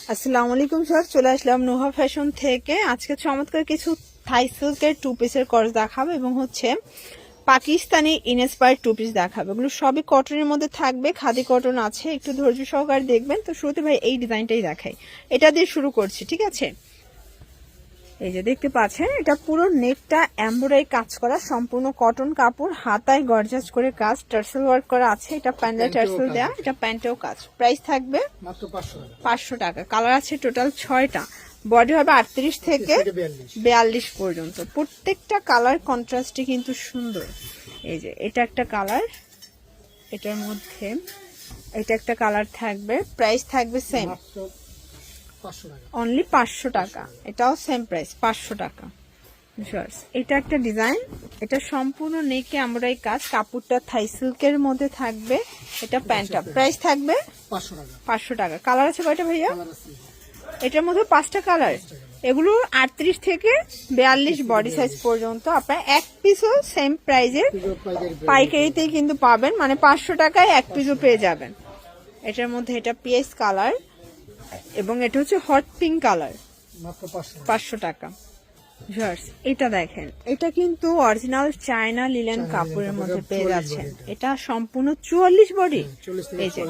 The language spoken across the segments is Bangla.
আসসালামু আলাইকুম স্যার, চলে আসলাম নুহা ফ্যাশন থেকে। আজকে চমৎকার কিছু থাই সিল্কের টু পিসের কর্স দেখাবো এবং হচ্ছে পাকিস্তানি ইনস্পায়ার্ড টু পিস দেখাবো। এগুলো সবই কটনের মধ্যে থাকবে, খাদি কটন আছে, একটু ধৈর্য সহকারে দেখবেন। তো শুরুতে ভাই এই ডিজাইনটাই দেখাই, এটা দিয়ে শুরু করছি, ঠিক আছে? এই যে দেখতে পাচ্ছেন, এটা পুরো নেকটা এমব্রয়ডারি কাজ করা, সম্পূর্ণ কটন কাপড়, হাতায় গর্জাস করে কাজ, টার্সেল ওয়ার্ক করা আছে। এটা প্যান্ডে টার্সেল দেয়া, এটা প্যান্টেও কাজ। প্রাইস থাকবে মাত্র 500 টাকা। কালার আছে টোটাল 6টা, বডি হবে 38 থেকে 42 পর্যন্ত। প্রত্যেকটা কালার কন্ট্রাস্টে কিন্তু সুন্দর। এই যে এটা একটা কালার, এটার মধ্যে এটা একটা কালার থাকবে। প্রাইস থাকবে সেম, অনলি 500 টাকা। এটাও সেম প্রাইস, 500 টাকা। এটা একটা ডিজাইন, এটা সম্পূর্ণ নেকে আমরাই কাজ, কাপড়টা থাই সিল্কের মধ্যে থাকবে। এটা প্যান্টটা, প্রাইস থাকবে 500 টাকা। কালার আছে কয়টা ভাইয়া? এটার মধ্যে 5টা কালার। এগুলো 38 থেকে 42 বডি সাইজ পর্যন্ত। আপনার এক পিসও সেম প্রাইজের পাইকারিতেই কিন্তু পাবেন, মানে 500 টাকায় এক পিসও পেয়ে যাবেন। এটার মধ্যে এটা পিএস কালার এবং এটা হচ্ছে হট পিঙ্ক কালার, 500 টাকা। এটা দেখেন, এটা কিন্তু অরিজিনাল চায়না লিলেন কাপড়ের মধ্যে পেয়ে যাচ্ছেন। এটা সম্পূর্ণ 44 বডি, এই যে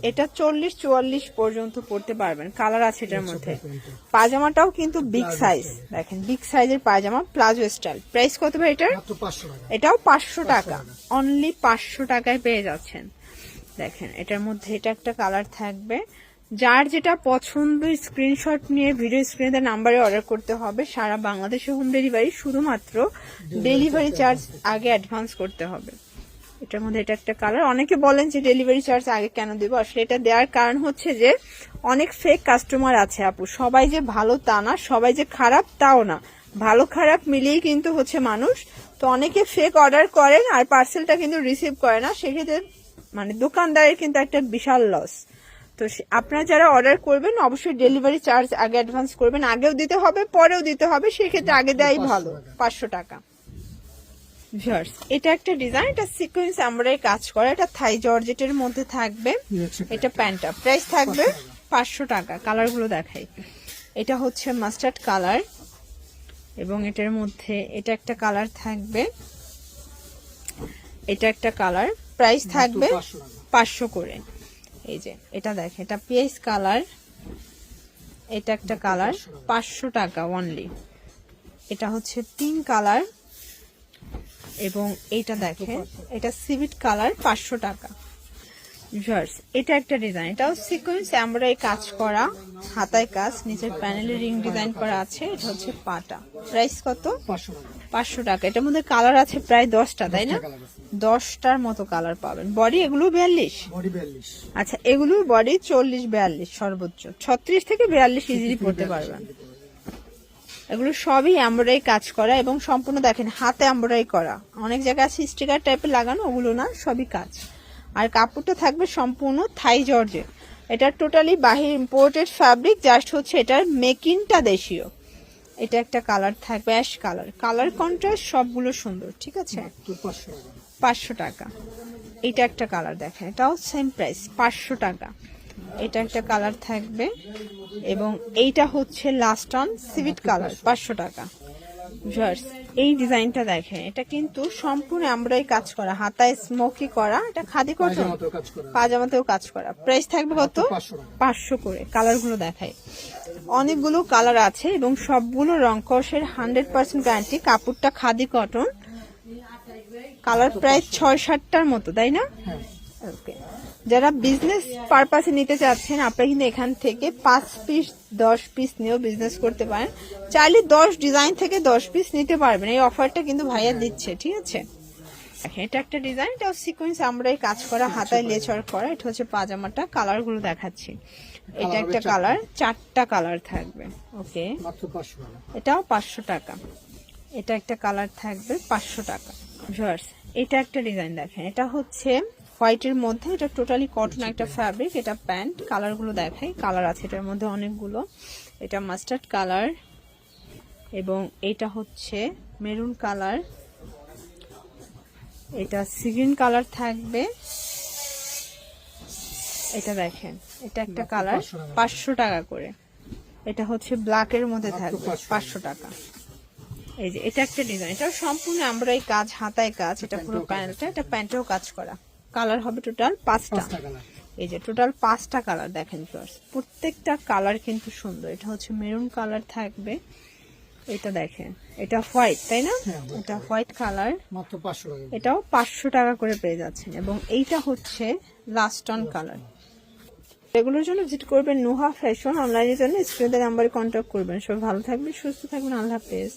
এটা 40-44 পর্যন্ত পড়তে পারবেন। কালার আছে এটার মধ্যে। পাজামাটাও কিন্তু বিগ সাইজ, দেখেন বিগ সাইজের পায়জামা, প্লাজো স্টাইল। প্রাইস কত ভাই এটার? এটাও 500 টাকা, অনলি 500 টাকায় পেয়ে যাচ্ছেন। দেখেন এটার মধ্যে এটা একটা কালার থাকবে। যার যেটা পছন্দ স্ক্রিনশট নিয়ে ভিডিও স্ক্রিনে নাম্বারে অর্ডার করতে হবে। সারা বাংলাদেশে হোম ডেলিভারি, শুধুমাত্র ডেলিভারি চার্জ আগে অ্যাডভান্স করতে হবে। এটার মধ্যে এটা একটা কালার। অনেকে বলেন যে ডেলিভারি চার্জ আগে কেন দিব, আসলে এটা দেওয়ার কারণ হচ্ছে যে অনেক ফেক কাস্টমার আছে আপু। সবাই যে ভালো তা না, সবাই যে খারাপ তাও না, ভালো খারাপ মিলিয়েই কিন্তু হচ্ছে মানুষ। তো অনেকে ফেক অর্ডার করেন আর পার্সেলটা কিন্তু রিসিভ করে না, সেক্ষেত্রে মানে দোকানদারের কিন্তু একটা বিশাল লস। তো আপনারা যারা অর্ডার করবেন অবশ্যই ডেলিভারি চার্জ আগে অ্যাডভান্স করবেন, আগেও দিতে হবে পরেও দিতে হবে, সেক্ষেত্রে আগে দেওয়াই ভালো। 500 টাকা। এটা একটা ডিজাইন, এটা সিকোয়েন্স এমব্রয়ডারি কাজ করা, এটা থাই জর্জেটের মধ্যে থাকবে। এটা প্যান্টটা, প্রাইস থাকবে 500 টাকা। কালার গুলো দেখাই। এটা হচ্ছে মাস্টার্ড কালার এবং এটার মধ্যে এটা একটা কালার থাকবে, এটা একটা কালার। প্রাইস থাকবে 500 করে। এই যে এটা দেখেন, এটা পিএস কালার, এটা একটা কালার, 500 টাকা অনলি। এটা হচ্ছে পিঙ্ক কালার এবং এইটা দেখেন, এটা সিভিট কালার, 500 টাকা। এটা একটা ডিজাইন, এটাও সিকোয়েন্স এমব্রয়ডারি কাজ করা, হাতায় কাজ, নিচের প্যানেলে রিং ডিজাইন করা আছে। এটা হচ্ছে পাটা। প্রাইস কত? 500 টাকা। এটার মধ্যে কালার আছে প্রায় 10টা, তাই না? 10টার মতো কালার পাবেন। বডি এগুলো 42? আচ্ছা, এগুলো বডি 40-42 সর্বোচ্চ, 36 থেকে 42 ইজিলি পড়তে পারবেন। এগুলো সবই এমব্রয়ডারি কাজ করা এবং সম্পূর্ণ দেখেন হাতে এমব্রয়ডারি করা। অনেক জায়গায় আছে স্টিকার টাইপের লাগানো, ওগুলো না, সবই কাজ। আর কাপড়টা থাকবে সম্পূর্ণ থাই জর্জেট। এটা টোটালি বাহির ইম্পোর্টেড ফ্যাব্রিক, জাস্ট হচ্ছে এটার মেকিংটা দেশীয়। এটা একটা কালার থাকবে অ্যাশ কালার, কালার কন্ট্রাস্ট সবগুলো সুন্দর, ঠিক আছে? 500 টাকা। এটা একটা কালার দেখেন, এটাও সেম প্রাইস, 500 টাকা। এটা একটা কালার থাকবে এবং এইটা হচ্ছে লাস্ট অন সিভিট কালার, 500 টাকা। এই ডিজাইনটা দেখেন, এটা কিন্তু সম্পূর্ণ এমব্রয়ডারি কাজ করা, হাতায় স্মোকি করা, এটা খাদি কটন, পাজামাতেও কাজ করা। প্রাইস থাকবে কত? 500 করে। কালার গুলো দেখাই, অনেকগুলো কালার আছে এবং সবগুলো রং কষের 100% গ্যারান্টি। কাপড়টা খাদি কটন, কালার প্রায় 6-7টার মতো, তাই না? ওকে, যারা বিজনেস পারপাসে নিতে চাচ্ছেন আপনারা কিন্তু এখান থেকে 5 পিস 10 পিস নিয়েও বিজনেস করতে পারেন। চাইলে 10 ডিজাইন থেকে 10 পিস নিতে পারবেন। এই অফারটা কিন্তু ভাইয়া দিচ্ছে, ঠিক আছে? এটা একটা ডিজাইন, এটাও সিকোয়েন্স আমরাই কাজ করা, হাতায় লেস ওয়ার্ক করা। এটা হচ্ছে পাজামাটা। কালার গুলো দেখাচ্ছি। এটা একটা কালার, 4টা কালার থাকবে। ওকে, এটাও 500 টাকা। এটা একটা কালার থাকবে 500 টাকা। এটা একটা ডিজাইন দেখেন, এটা হচ্ছে হোয়াইটের মধ্যে, এটা টোটালি কটন একটা ফ্যাব্রিক। এটা প্যান্ট। কালার গুলো দেখাই, কালার আছে এটার মধ্যে অনেকগুলো। এটা মাস্টার্ড কালার এবং এটা হচ্ছে মেরুন কালার, এটা সি গ্রিন কালার থাকবে, এটা দেখেন, এটা একটা কালার 500 টাকা করে। এটা হচ্ছে ব্ল্যাকের মধ্যে থাকবে 500 টাকা। এই যে এটা একটা ডিজাইন, এটা সম্পূর্ণ আমরাই কাজ, হাতায় কাজ, এটা পুরো প্যান্টটা, এটা প্যান্টেও কাজ করা। কালার হবে টোটাল 5টা। এই যে টোটাল 5টা কালার দেখেন ভিউয়ার্স, প্রত্যেকটা কালার কিন্তু সুন্দর। এটা হচ্ছে মেরুন কালার থাকবে, এটা দেখেন, এটা হোয়াইট, তাই না? এটা হোয়াইট কালার, মাত্র 500 টাকা। এটাও 500 টাকা করে পেয়ে যাচ্ছেন। এবং এইটা হচ্ছে লাস্ট অন কালার। এগুলোর জন্য ভিজিট করবেন নুহা ফ্যাশন, অনলাইনের জন্য স্ক্রিনের নাম্বারে কন্ট্যাক্ট করবেন। সবাই ভালো থাকবেন, সুস্থ থাকবেন, আল্লাহ হাফেজ।